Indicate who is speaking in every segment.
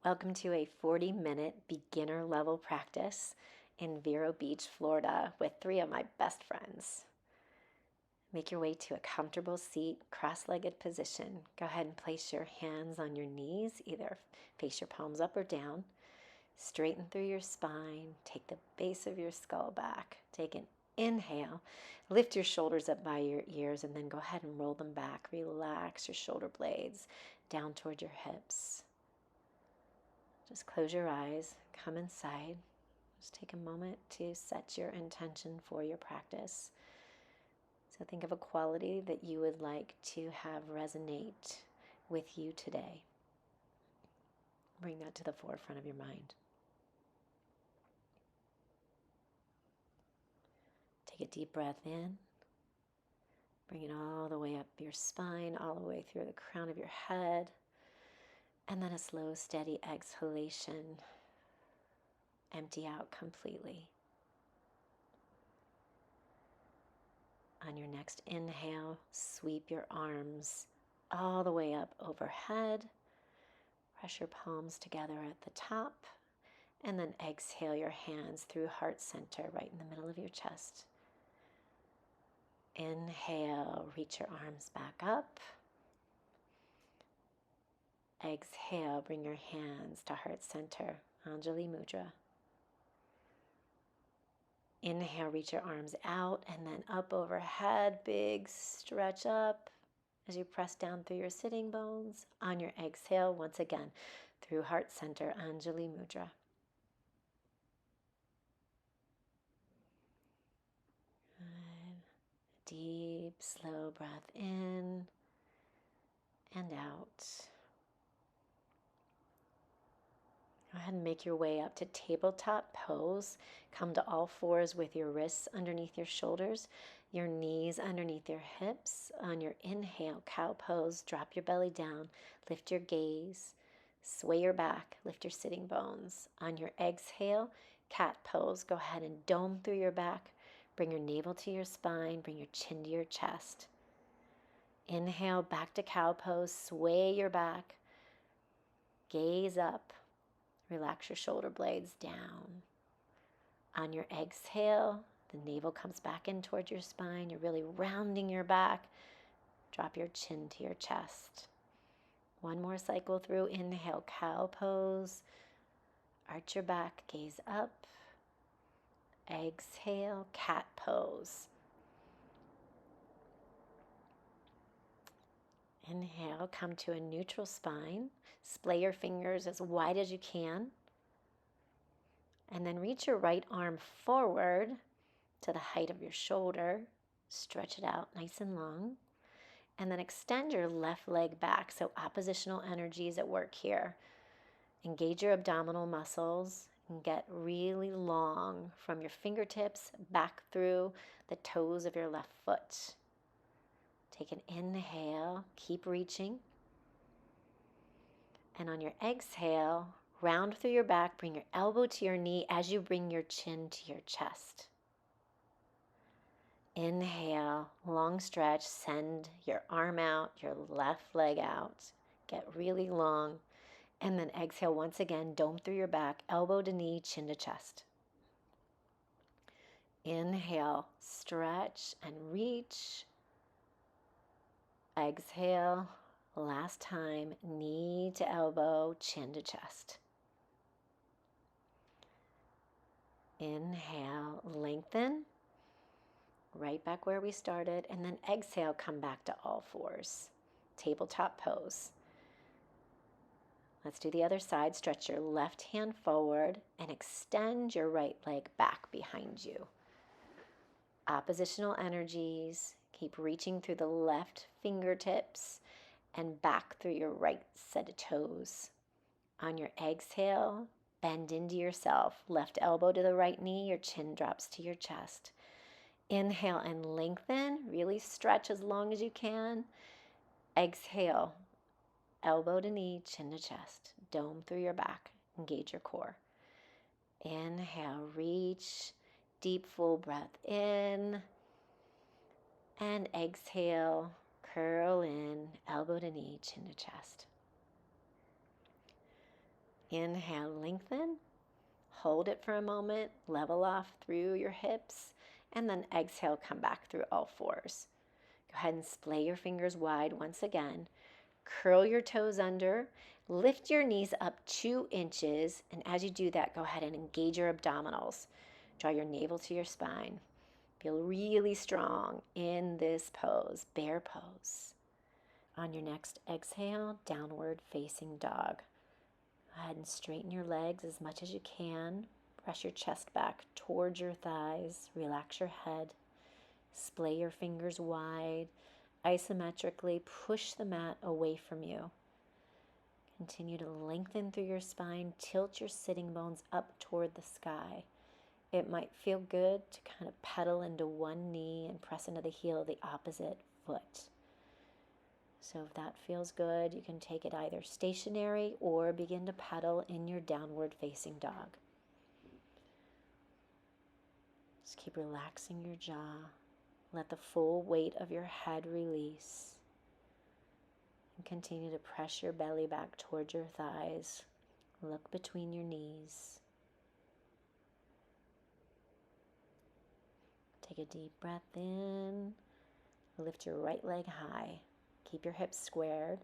Speaker 1: Welcome to a 40-minute beginner level practice in Vero Beach, Florida with 3 of my best friends. Make your way to a comfortable seat, cross-legged position. Go ahead and place your hands on your knees, either face your palms up or down. Straighten through your spine. Take the base of your skull back. Take an inhale. Lift your shoulders up by your ears and then go ahead and roll them back. Relax your shoulder blades down toward your hips. Just close your eyes, come inside. Just take a moment to set your intention for your practice. So think of a quality that you would like to have resonate with you today. Bring that to the forefront of your mind. Take a deep breath in. Bring it all the way up your spine, all the way through the crown of your head. And then a slow, steady exhalation. Empty out completely. On your next inhale, sweep your arms all the way up overhead. Press your palms together at the top. And then exhale your hands through heart center, right in the middle of your chest. Inhale, reach your arms back up. Exhale, bring your hands to heart center, Anjali Mudra. Inhale, reach your arms out and then up overhead, big stretch up as you press down through your sitting bones. On your exhale, once again, through heart center, Anjali Mudra. Good. Deep, slow breath in and out. Go ahead and make your way up to tabletop pose. Come to all fours with your wrists underneath your shoulders, your knees underneath your hips. On your inhale, cow pose, drop your belly down, lift your gaze, sway your back, lift your sitting bones. On your exhale, cat pose, go ahead and dome through your back, bring your navel to your spine, bring your chin to your chest. Inhale, back to cow pose, sway your back, gaze up. Relax your shoulder blades down. On your exhale, the navel comes back in towards your spine. You're really rounding your back. Drop your chin to your chest. One more cycle through. Inhale, cow pose. Arch your back, gaze up. Exhale, cat pose. Inhale, come to a neutral spine. Splay your fingers as wide as you can. And then reach your right arm forward to the height of your shoulder. Stretch it out nice and long. And then extend your left leg back. So oppositional energies at work here. Engage your abdominal muscles and get really long from your fingertips back through the toes of your left foot. Take an inhale, keep reaching. And on your exhale, round through your back, bring your elbow to your knee as you bring your chin to your chest. Inhale, long stretch, send your arm out, your left leg out. Get really long. And then exhale once again, dome through your back, elbow to knee, chin to chest. Inhale, stretch and reach. Exhale, last time, knee to elbow, chin to chest. Inhale, lengthen, right back where we started, and then exhale, come back to all fours. Tabletop pose. Let's do the other side. Stretch your left hand forward and extend your right leg back behind you. Oppositional energies. Keep reaching through the left fingertips and back through your right set of toes. On your exhale, bend into yourself. Left elbow to the right knee, your chin drops to your chest. Inhale and lengthen. Really stretch as long as you can. Exhale, elbow to knee, chin to chest. Dome through your back. Engage your core. Inhale, reach. Deep full breath in. And exhale, curl in, elbow to knee, chin to chest. Inhale, lengthen. Hold it for a moment, level off through your hips, and then exhale, come back through all fours. Go ahead and splay your fingers wide once again. Curl your toes under, lift your knees up 2 inches, and as you do that, go ahead and engage your abdominals. Draw your navel to your spine. Feel really strong in this pose, bear pose. On your next exhale, downward facing dog. Go ahead and straighten your legs as much as you can. Press your chest back towards your thighs. Relax your head. Splay your fingers wide. Isometrically push the mat away from you. Continue to lengthen through your spine. Tilt your sitting bones up toward the sky. It might feel good to kind of pedal into one knee and press into the heel of the opposite foot. So if that feels good, you can take it either stationary or begin to pedal in your downward facing dog. Just keep relaxing your jaw. Let the full weight of your head release. And continue to press your belly back towards your thighs. Look between your knees. Take a deep breath in. Lift your right leg high. Keep your hips squared.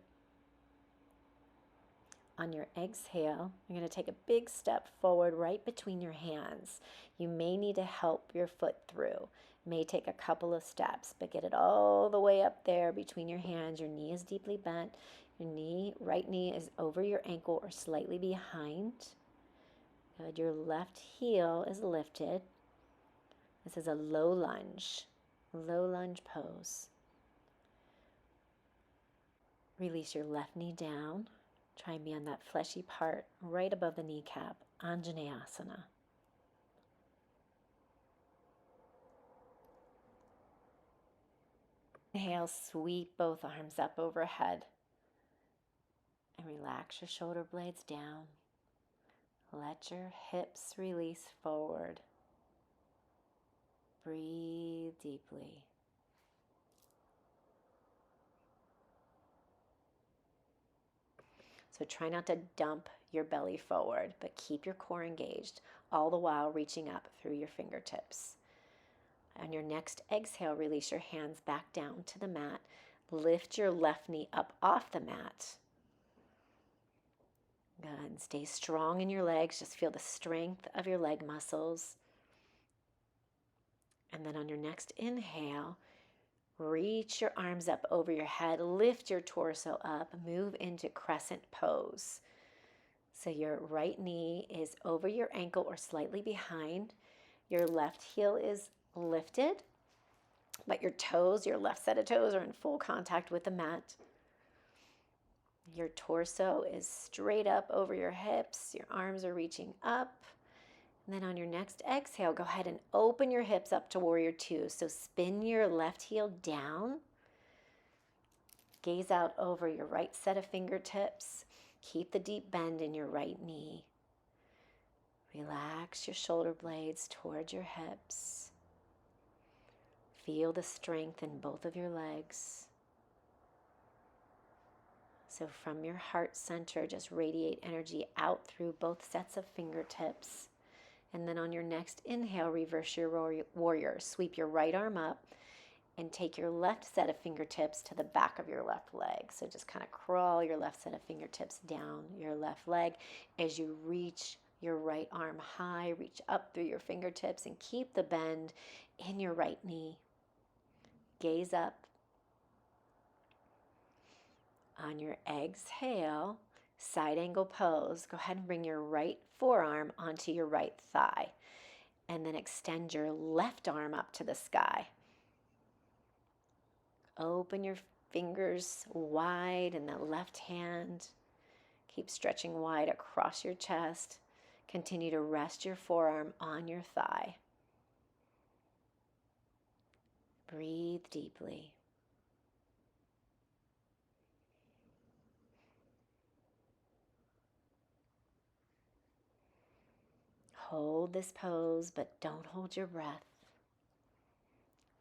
Speaker 1: On your exhale, you're going to take a big step forward right between your hands. You may need to help your foot through. It may take a couple of steps, but get it all the way up there between your hands. Your knee is deeply bent. Your right knee is over your ankle or slightly behind. Good. Your left heel is lifted. This is a low lunge pose. Release your left knee down. Try and be on that fleshy part right above the kneecap, Anjaneyasana. Inhale, sweep both arms up overhead. And relax your shoulder blades down. Let your hips release forward. Breathe deeply. So try not to dump your belly forward, but keep your core engaged, all the while reaching up through your fingertips. On your next exhale, release your hands back down to the mat. Lift your left knee up off the mat. Good. And stay strong in your legs. Just feel the strength of your leg muscles. And then on your next inhale, reach your arms up over your head, lift your torso up, move into crescent pose. So your right knee is over your ankle or slightly behind. Your left heel is lifted, but your toes, your left set of toes are in full contact with the mat. Your torso is straight up over your hips. Your arms are reaching up. And then on your next exhale, go ahead and open your hips up to warrior two. So spin your left heel down. Gaze out over your right set of fingertips. Keep the deep bend in your right knee. Relax your shoulder blades towards your hips. Feel the strength in both of your legs. So from your heart center, just radiate energy out through both sets of fingertips. And then on your next inhale, reverse your warrior. Sweep your right arm up and take your left set of fingertips to the back of your left leg. So just kind of crawl your left set of fingertips down your left leg as you reach your right arm high. Reach up through your fingertips and keep the bend in your right knee. Gaze up. On your exhale, side angle pose. Go ahead and bring your right forearm onto your right thigh. And then extend your left arm up to the sky. Open your fingers wide in the left hand. Keep stretching wide across your chest. Continue to rest your forearm on your thigh. Breathe deeply. Hold this pose, but don't hold your breath.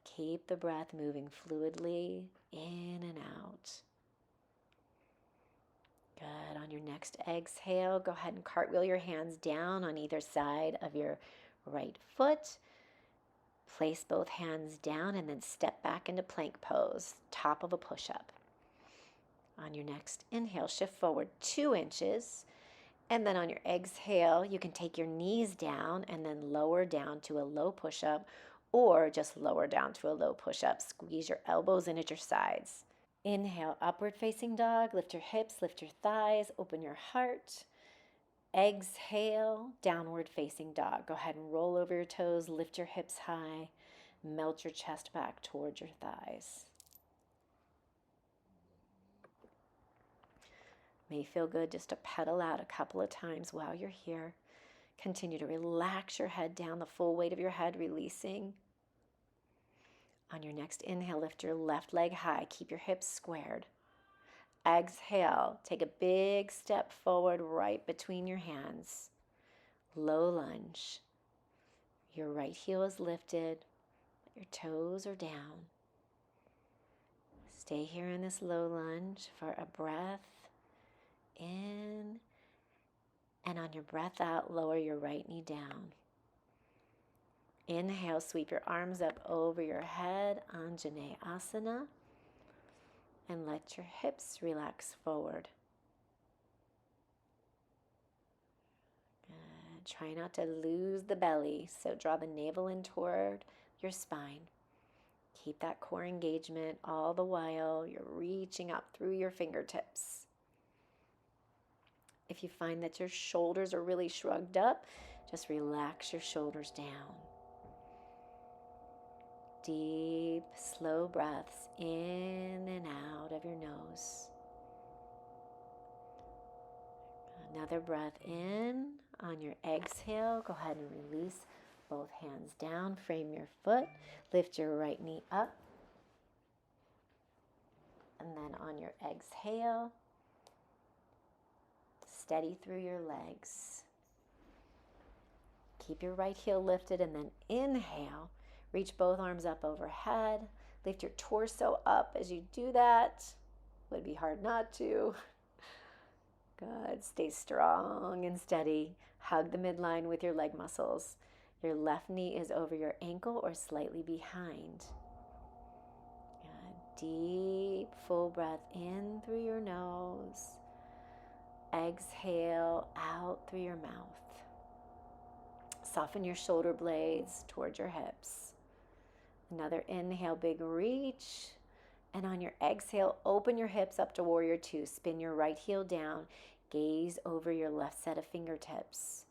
Speaker 1: Keep the breath moving fluidly in and out. Good. On your next exhale, go ahead and cartwheel your hands down on either side of your right foot. Place both hands down and then step back into plank pose, top of a push-up. On your next inhale, shift forward 2 inches. And then on your exhale, you can take your knees down and then lower down to a low push-up, or just lower down to a low push-up. Squeeze your elbows in at your sides. Inhale, upward facing dog. Lift your hips, lift your thighs, open your heart. Exhale, downward facing dog. Go ahead and roll over your toes, lift your hips high, melt your chest back towards your thighs. May feel good just to pedal out a couple of times while you're here. Continue to relax your head down, the full weight of your head releasing. On your next inhale, lift your left leg high. Keep your hips squared. Exhale, take a big step forward right between your hands. Low lunge. Your right heel is lifted. Your toes are down. Stay here in this low lunge for a breath in. And on your breath out, lower your right knee down. Inhale, sweep your arms up over your head, Anjaneyasana, and let your hips relax forward. Good. Try not to lose the belly, so draw the navel in toward your spine. Keep that core engagement all the while you're reaching up through your fingertips. If you find that your shoulders are really shrugged up, just relax your shoulders down. Deep, slow breaths in and out of your nose. Another breath in. On your exhale, go ahead and release both hands down. Frame your foot. Lift your right knee up. And then on your exhale, steady through your legs. Keep your right heel lifted and then inhale. Reach both arms up overhead. Lift your torso up as you do that. Would be hard not to. Good. Stay strong and steady. Hug the midline with your leg muscles. Your left knee is over your ankle or slightly behind. Good. Deep, full breath in through your nose. Exhale out through your mouth. Soften your shoulder blades towards your hips. Another inhale, big reach. And on your exhale, open your hips up to warrior two. Spin your right heel down. Gaze over your left set of fingertips.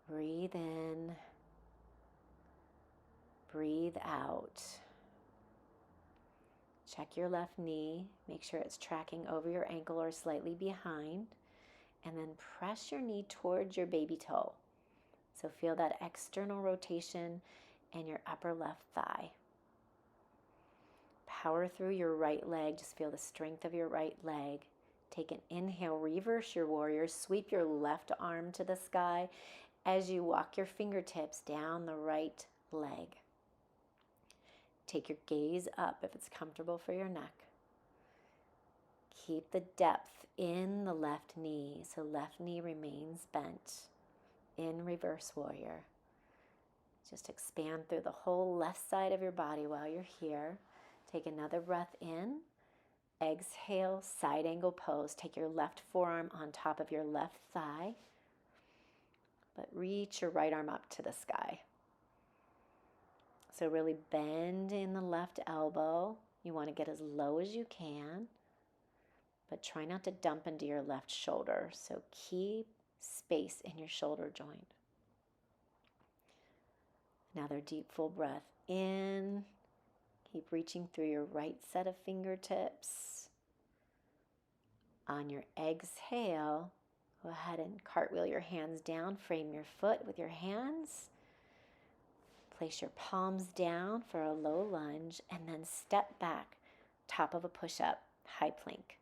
Speaker 1: Breathe in. Breathe out. Check your left knee. Make sure it's tracking over your ankle or slightly behind. And then press your knee towards your baby toe. So feel that external rotation in your upper left thigh. Power through your right leg. Just feel the strength of your right leg. Take an inhale, reverse your warrior. Sweep your left arm to the sky as you walk your fingertips down the right leg. Take your gaze up if it's comfortable for your neck. Keep the depth in the left knee, so left knee remains bent in reverse warrior. Just expand through the whole left side of your body while you're here. Take another breath in. Exhale, side angle pose. Take your left forearm on top of your left thigh, but reach your right arm up to the sky. So really bend in the left elbow. You want to get as low as you can, but try not to dump into your left shoulder. So keep space in your shoulder joint. Another deep full breath in. Keep reaching through your right set of fingertips. On your exhale, go ahead and cartwheel your hands down. Frame your foot with your hands. Place your palms down for a low lunge and then step back, top of a push-up, high plank.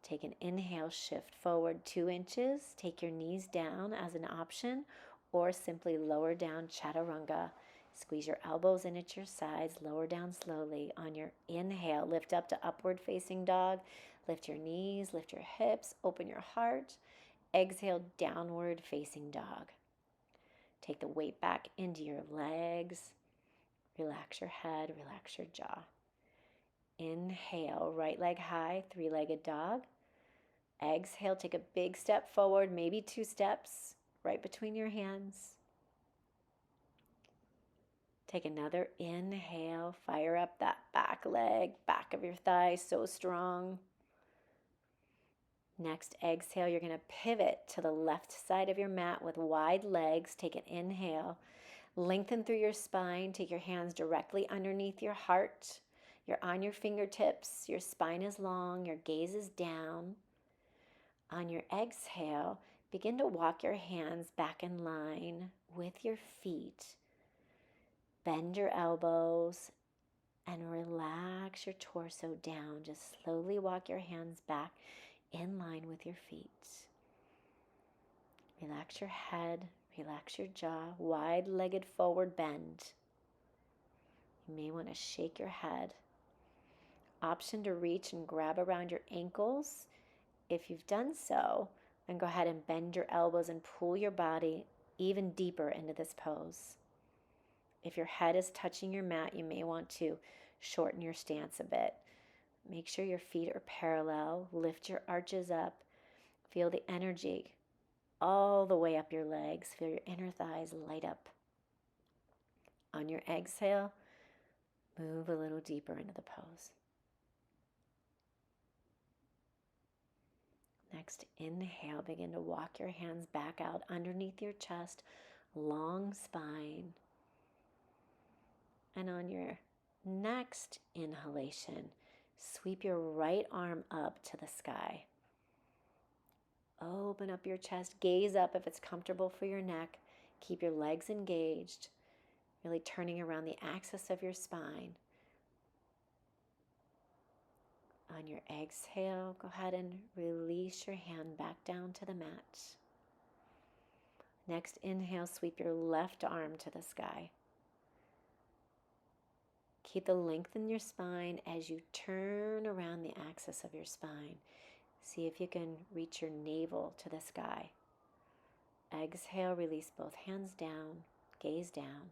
Speaker 1: Take an inhale, shift forward 2 inches. Take your knees down as an option, or simply lower down chaturanga Squeeze your elbows in at your sides, lower down slowly. On your inhale, lift up to upward facing dog. Lift your knees, lift your hips, open your heart. Exhale, downward facing dog. Take the weight back into your legs. Relax your head, relax your jaw. Inhale, right leg high, three-legged dog. Exhale, take a big step forward, maybe 2 steps, right between your hands. Take another inhale, fire up that back leg, back of your thigh, so strong. Next exhale, you're going to pivot to the left side of your mat with wide legs. Take an inhale, lengthen through your spine, take your hands directly underneath your heart. You're on your fingertips, your spine is long, your gaze is down. On your exhale, begin to walk your hands back in line with your feet. Bend your elbows and relax your torso down. Just slowly walk your hands back in line with your feet. Relax your head, relax your jaw, wide-legged forward bend. You may want to shake your head. Option to reach and grab around your ankles. If you've done so, then go ahead and bend your elbows and pull your body even deeper into this pose. If your head is touching your mat, you may want to shorten your stance a bit. Make sure your feet are parallel. Lift your arches up. Feel the energy all the way up your legs. Feel your inner thighs light up. On your exhale, move a little deeper into the pose. Next, inhale, begin to walk your hands back out underneath your chest, long spine. And on your next inhalation, sweep your right arm up to the sky. Open up your chest, gaze up if it's comfortable for your neck. Keep your legs engaged, really turning around the axis of your spine. On your exhale, go ahead and release your hand back down to the mat. Next inhale, sweep your left arm to the sky. Keep the length in your spine as you turn around the axis of your spine. See if you can reach your navel to the sky. Exhale, release both hands down, gaze down.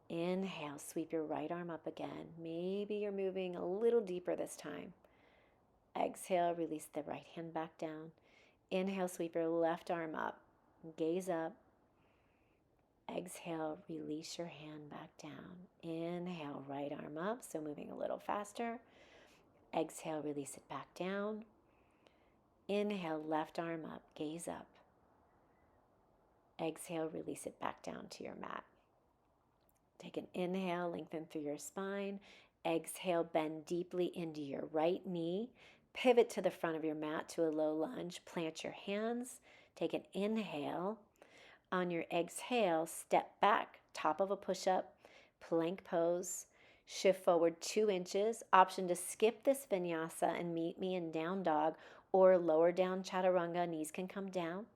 Speaker 1: Inhale, sweep your right arm up again. Maybe you're moving a little deeper this time. Exhale, release the right hand back down. Inhale, sweep your left arm up, gaze up. Exhale, release your hand back down. Inhale, right arm up, so moving a little faster. Exhale, release it back down. Inhale, left arm up, gaze up. Exhale, release it back down to your mat. Take an inhale, lengthen through your spine. Exhale, bend deeply into your right knee. Pivot to the front of your mat to a low lunge. Plant your hands. Take an inhale. On your exhale, step back, top of a push-up, plank pose. Shift forward 2 inches. Option to skip this vinyasa and meet me in down dog or lower down chaturanga. Knees can come down.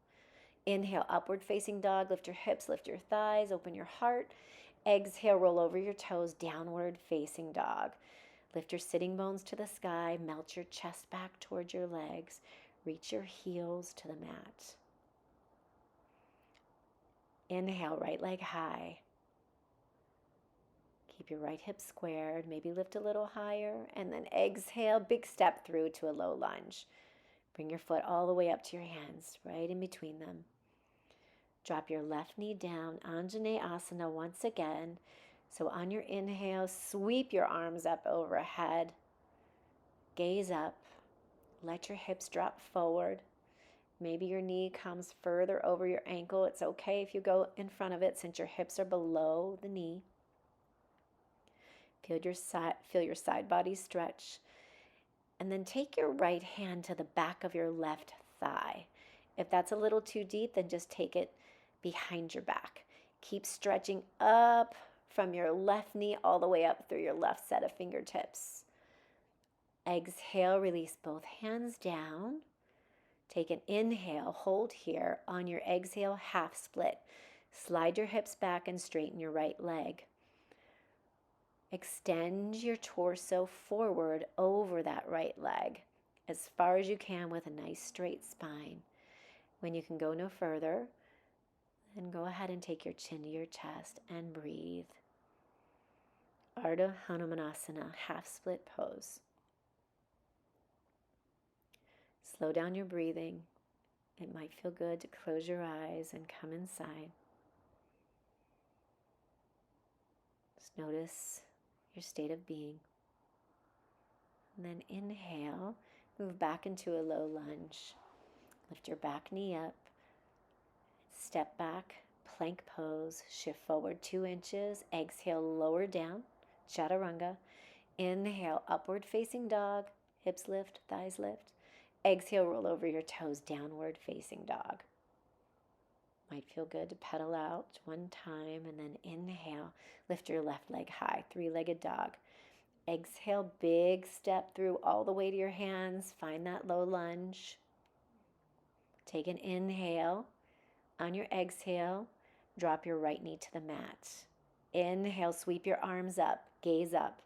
Speaker 1: Inhale, upward facing dog. Lift your hips, lift your thighs, open your heart. Exhale, roll over your toes, downward facing dog. Lift your sitting bones to the sky. Melt your chest back towards your legs. Reach your heels to the mat. Inhale, right leg high. Keep your right hip squared, maybe lift a little higher, and then exhale, big step through to a low lunge. Bring your foot all the way up to your hands, right in between them. Drop your left knee down, Anjane Asana once again. So on your inhale, sweep your arms up overhead. Gaze up. Let your hips drop forward. Maybe your knee comes further over your ankle. It's okay if you go in front of it since your hips are below the knee. Feel your side body stretch. And then take your right hand to the back of your left thigh. If that's a little too deep, then just take it behind your back. Keep stretching up from your left knee all the way up through your left set of fingertips. Exhale, release both hands down. Take an inhale, hold here. On your exhale, half split. Slide your hips back and straighten your right leg. Extend your torso forward over that right leg as far as you can with a nice straight spine. When you can go no further, then go ahead and take your chin to your chest and breathe. Ardha Hanumanasana, half split pose. Slow down your breathing. It might feel good to close your eyes and come inside. Just notice your state of being. And then inhale, move back into a low lunge. Lift your back knee up. Step back, plank pose. Shift forward 2 inches. Exhale, lower down, chaturanga. Inhale, upward facing dog. Hips lift, thighs lift. Exhale, roll over your toes, downward facing dog. Might feel good to pedal out 1 time, and then inhale, lift your left leg high, 3-legged dog. Exhale, big step through all the way to your hands. Find that low lunge. Take an inhale. On your exhale, drop your right knee to the mat. Inhale, sweep your arms up, gaze up.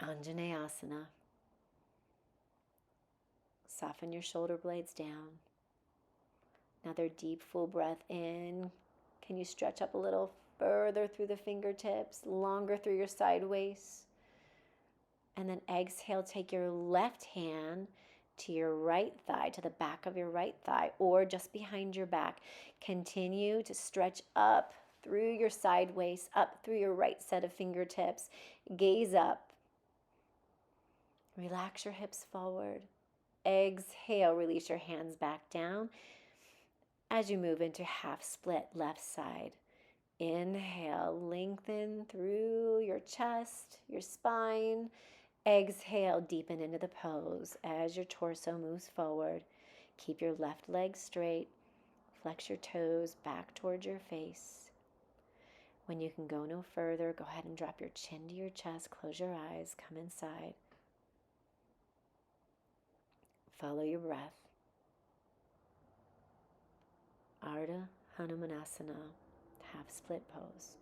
Speaker 1: Anjaneyasana. Soften your shoulder blades down. Another deep, full breath in. Can you stretch up a little further through the fingertips, longer through your side waist? And then exhale, take your left hand to your right thigh, to the back of your right thigh, or just behind your back. Continue to stretch up through your side waist, up through your right set of fingertips. Gaze up. Relax your hips forward. Exhale, release your hands back down as you move into half split left side. Inhale, lengthen through your chest, your spine. Exhale, deepen into the pose as your torso moves forward. Keep your left leg straight. Flex your toes back towards your face. When you can go no further, go ahead and drop your chin to your chest. Close your eyes. Come inside. Follow your breath. Ardha Hanumanasana, half split pose.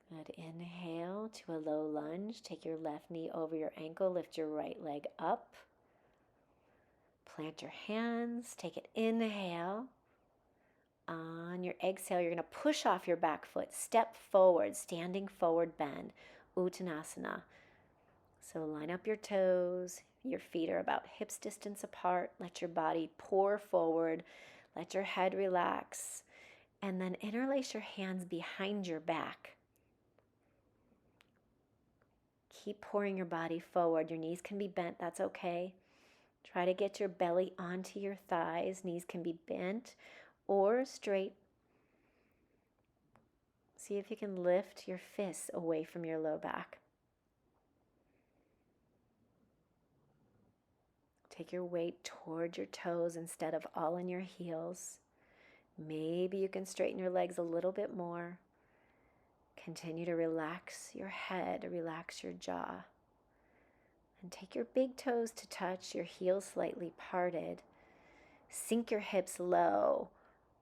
Speaker 1: Good. Inhale to a low lunge. Take your left knee over your ankle. Lift your right leg up. Plant your hands. Take an inhale. On your exhale, you're going to push off your back foot. Step forward, standing forward bend. Uttanasana. So line up your toes. Your feet are about hips distance apart. Let your body pour forward. Let your head relax. And then interlace your hands behind your back. Keep pouring your body forward. Your knees can be bent. That's okay. Try to get your belly onto your thighs. Knees can be bent or straight. See if you can lift your fists away from your low back. Take your weight toward your toes instead of all in your heels. Maybe you can straighten your legs a little bit more. Continue to relax your head, relax your jaw. And take your big toes to touch, your heels slightly parted. Sink your hips low.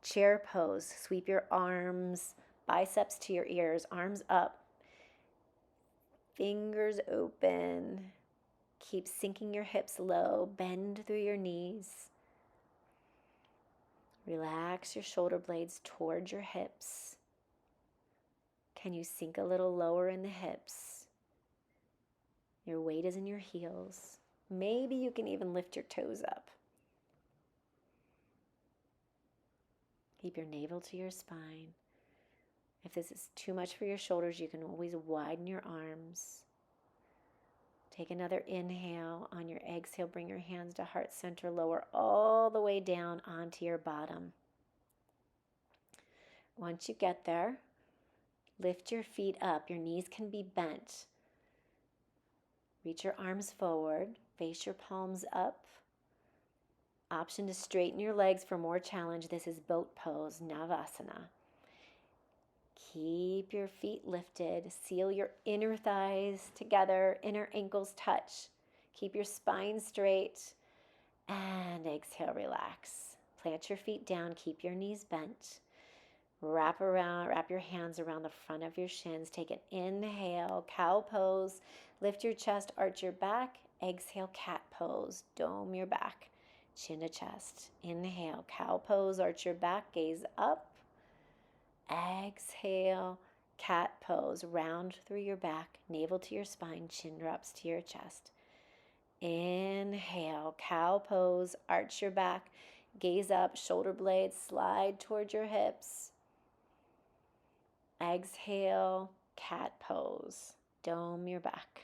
Speaker 1: Chair pose. Sweep your arms, biceps to your ears, arms up. Fingers open. Keep sinking your hips low. Bend through your knees. Relax your shoulder blades towards your hips. Can you sink a little lower in the hips? Your weight is in your heels. Maybe you can even lift your toes up. Keep your navel to your spine. If this is too much for your shoulders, you can always widen your arms. Take another inhale. On your exhale, bring your hands to heart center. Lower all the way down onto your bottom. Once you get there, lift your feet up. Your knees can be bent. Reach your arms forward. Face your palms up. Option to straighten your legs for more challenge. This is boat pose, Navasana. Keep your feet lifted. Seal your inner thighs together. Inner ankles touch. Keep your spine straight. And exhale, relax. Plant your feet down. Keep your knees bent. Wrap your hands around the front of your shins. Take an inhale, cow pose. Lift your chest, arch your back. Exhale, cat pose. Dome your back, chin to chest. Inhale, cow pose, arch your back, gaze up. Exhale, cat pose. Round through your back, navel to your spine, chin drops to your chest. Inhale, cow pose, arch your back, gaze up, shoulder blades slide towards your hips. Exhale, cat pose, dome your back.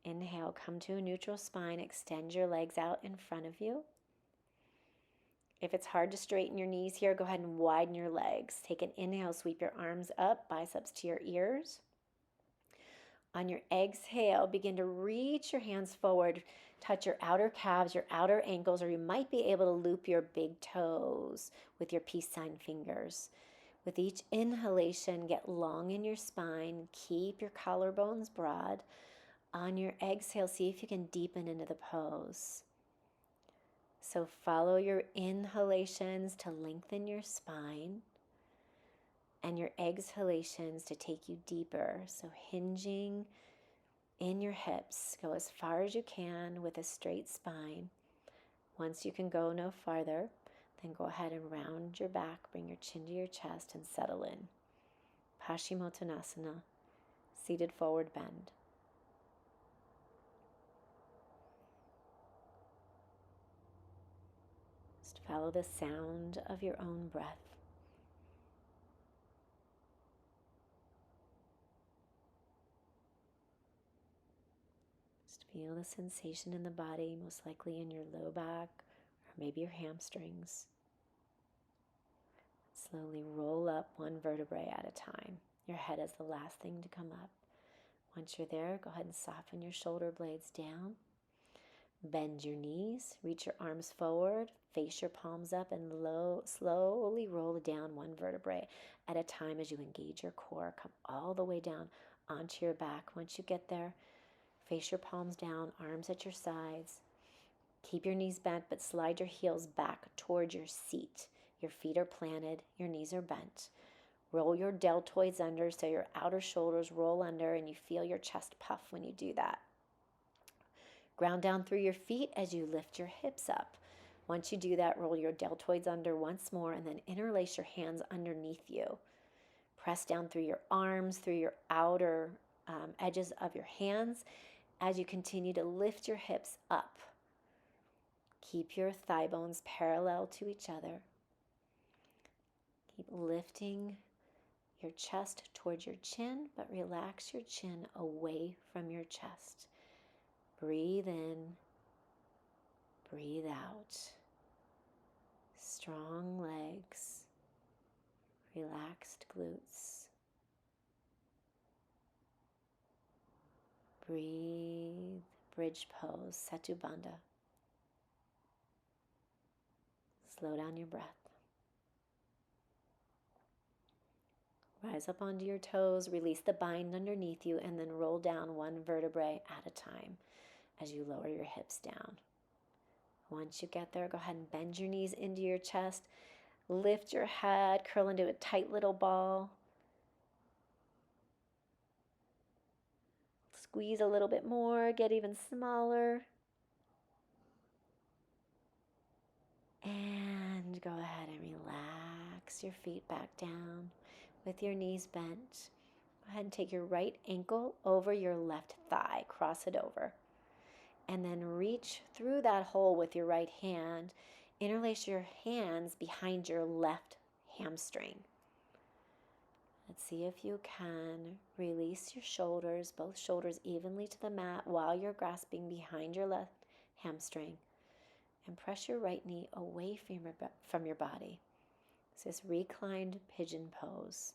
Speaker 1: Inhale, come to a neutral spine, extend your legs out in front of you. If it's hard to straighten your knees here, go ahead and widen your legs. Take an inhale, sweep your arms up, biceps to your ears. On your exhale, begin to reach your hands forward. Touch your outer calves, your outer ankles, or you might be able to loop your big toes with your peace sign fingers. With each inhalation, get long in your spine. Keep your collarbones broad. On your exhale, see if you can deepen into the pose. So follow your inhalations to lengthen your spine and your exhalations to take you deeper. So hinging in your hips, go as far as you can with a straight spine. Once you can go no farther, then go ahead and round your back, bring your chin to your chest and settle in. Paschimottanasana, seated forward bend. Just follow the sound of your own breath. Just feel the sensation in the body, most likely in your low back or maybe your hamstrings. Slowly roll up one vertebrae at a time. Your head is the last thing to come up. Once you're there, go ahead and soften your shoulder blades down. Bend your knees, reach your arms forward, face your palms up, and slowly roll down one vertebrae at a time as you engage your core. Come all the way down onto your back. Once you get there, face your palms down, arms at your sides. Keep your knees bent, but slide your heels back towards your seat. Your feet are planted, your knees are bent. Roll your deltoids under so your outer shoulders roll under and you feel your chest puff when you do that. Ground down through your feet as you lift your hips up. Once you do that, roll your deltoids under once more and then interlace your hands underneath you. Press down through your arms, through your outer edges of your hands as you continue to lift your hips up. Keep your thigh bones parallel to each other. Keep lifting your chest towards your chin, but relax your chin away from your chest. Breathe in, breathe out. Strong legs, relaxed glutes. Breathe, bridge pose, Setu Bandha. Slow down your breath. Rise up onto your toes, release the bind underneath you, and then roll down one vertebrae at a time as you lower your hips down. Once you get there, go ahead and bend your knees into your chest. Lift your head, curl into a tight little ball. Squeeze a little bit more, get even smaller. And go ahead and relax your feet back down with your knees bent. Go ahead and take your right ankle over your left thigh. Cross it over. And then reach through that hole with your right hand. Interlace your hands behind your left hamstring. Let's see if you can release your shoulders, both shoulders evenly to the mat while you're grasping behind your left hamstring. And press your right knee away from your body. It's this reclined pigeon pose.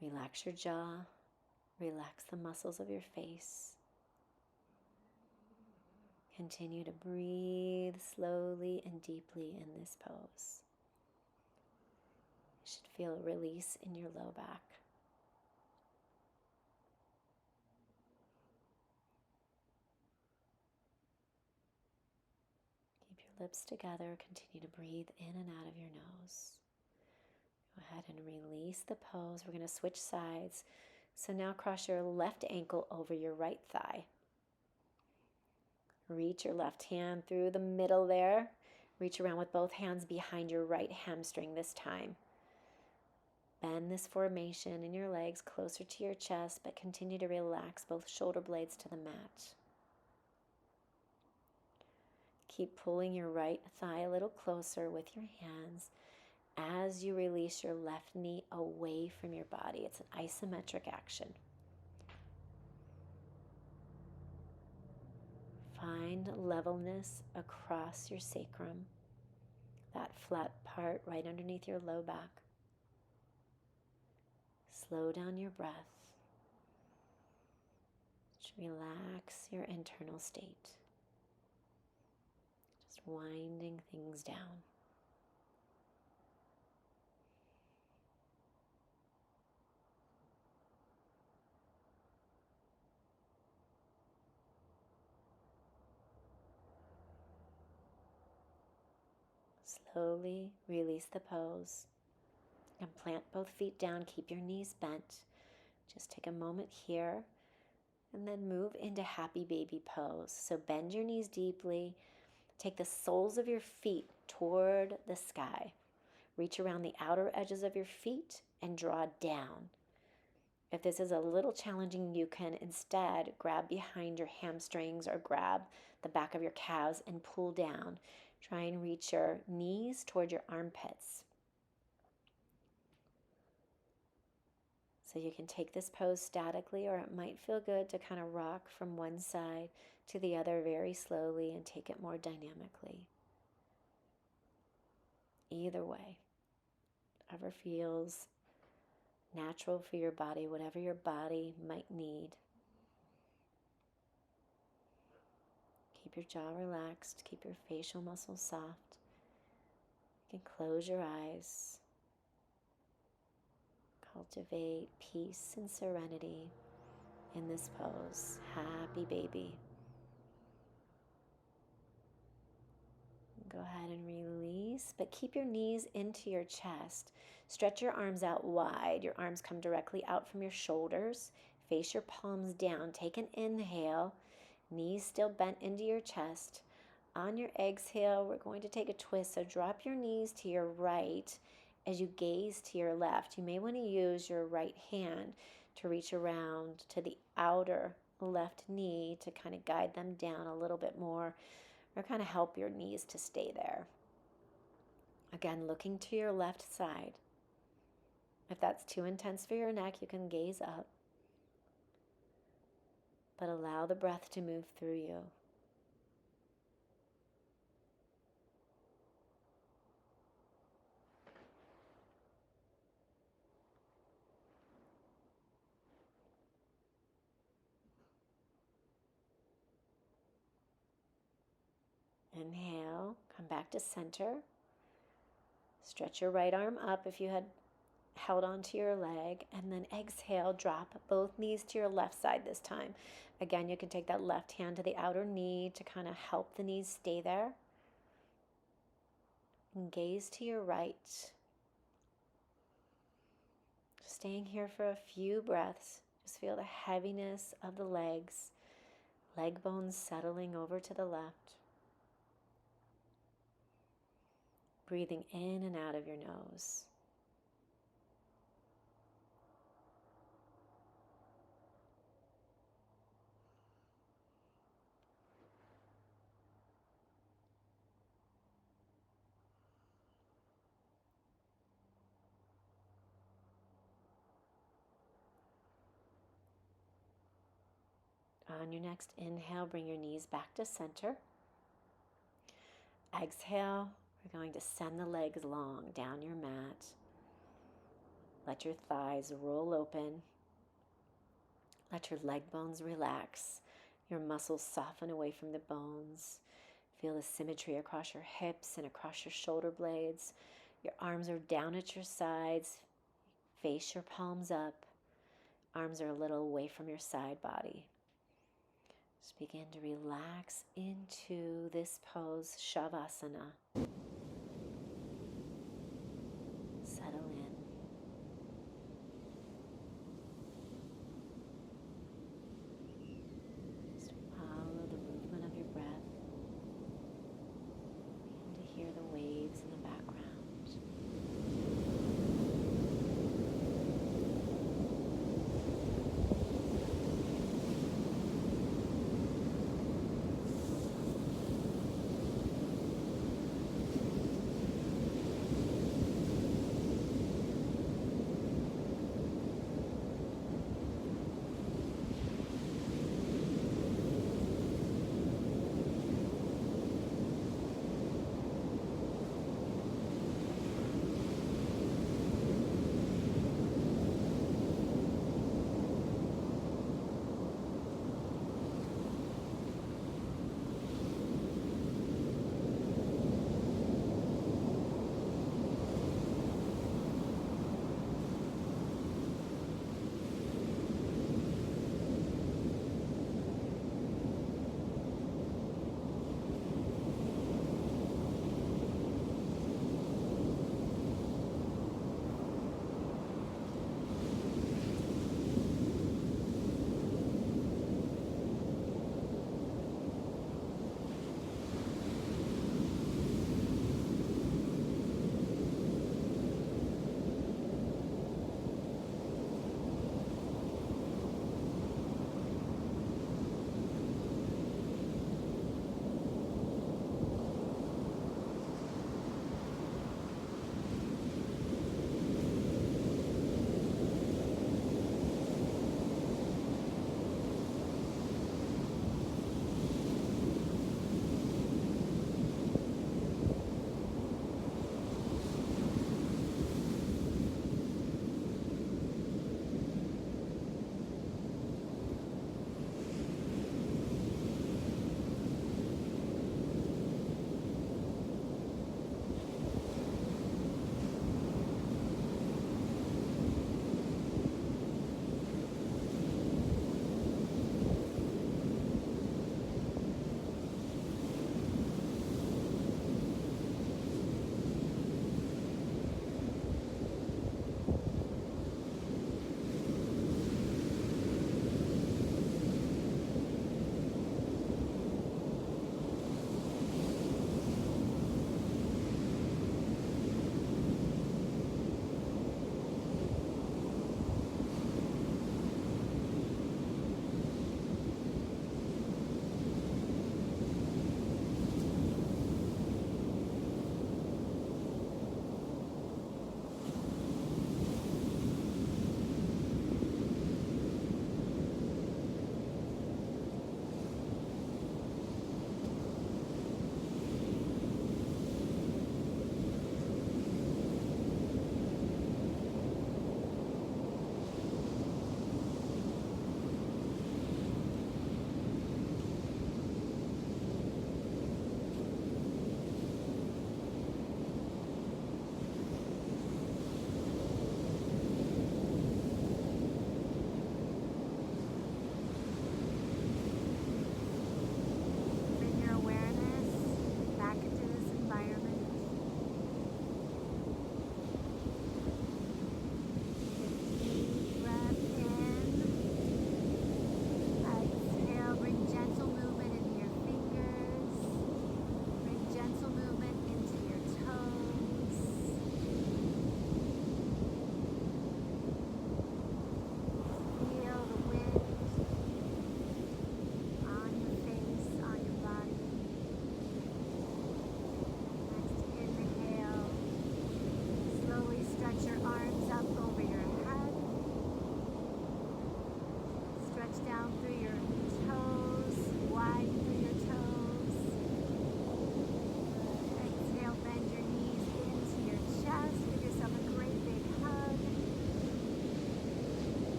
Speaker 1: Relax your jaw. Relax the muscles of your face. Continue to breathe slowly and deeply in this pose. You should feel a release in your low back. Keep your lips together. Continue to breathe in and out of your nose. Go ahead and release the pose. We're going to switch sides. So now cross your left ankle over your right thigh. Reach your left hand through the middle there. Reach around with both hands behind your right hamstring this time. Bend this formation in your legs closer to your chest, but continue to relax both shoulder blades to the mat. Keep pulling your right thigh a little closer with your hands as you release your left knee away from your body. It's an isometric action. Find levelness across your sacrum, that flat part right underneath your low back. Slow down your breath. Just relax your internal state. Just winding things down. Slowly release the pose and plant both feet down. Keep your knees bent. Just take a moment here and then move into happy baby pose. So bend your knees deeply. Take the soles of your feet toward the sky. Reach around the outer edges of your feet and draw down. If this is a little challenging, you can instead grab behind your hamstrings or grab the back of your calves and pull down. Try and reach your knees toward your armpits. So you can take this pose statically, or it might feel good to kind of rock from one side to the other very slowly and take it more dynamically. Either way, whatever feels natural for your body, whatever your body might need. Keep your jaw relaxed, keep your facial muscles soft. You can close your eyes. Cultivate peace and serenity in this pose. Happy baby. Go ahead and release, but keep your knees into your chest. Stretch your arms out wide. Your arms come directly out from your shoulders. Face your palms down. Take an inhale. Knees still bent into your chest. On your exhale, we're going to take a twist. So drop your knees to your right as you gaze to your left. You may want to use your right hand to reach around to the outer left knee to kind of guide them down a little bit more, or kind of help your knees to stay there. Again, looking to your left side. If that's too intense for your neck, you can gaze up, but allow the breath to move through you. Inhale, come back to center. Stretch your right arm up if you had held onto your leg, and then exhale, drop both knees to your left side this time. Again, you can take that left hand to the outer knee to kind of help the knees stay there. And gaze to your right. Staying here for a few breaths. Just feel the heaviness of the legs, leg bones settling over to the left. Breathing in and out of your nose. On your next inhale, bring your knees back to center. Exhale, we're going to send the legs long down your mat. Let your thighs roll open. Let your leg bones relax. Your muscles soften away from the bones. Feel the symmetry across your hips and across your shoulder blades. Your arms are down at your sides. Face your palms up. Arms are a little away from your side body. Just begin to relax into this pose, Shavasana. Settle in. Just follow the movement of your breath. Begin to hear the waves in the background.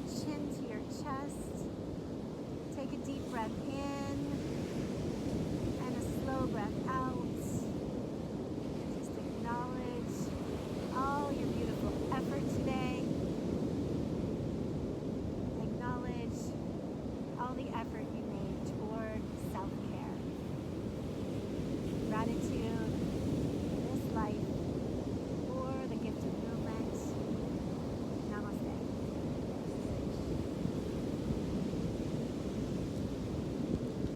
Speaker 1: chin to your chest. Take a deep breath in and a slow breath out. Just acknowledge all your beautiful effort today. Acknowledge all the effort you made toward self-care. Gratitude.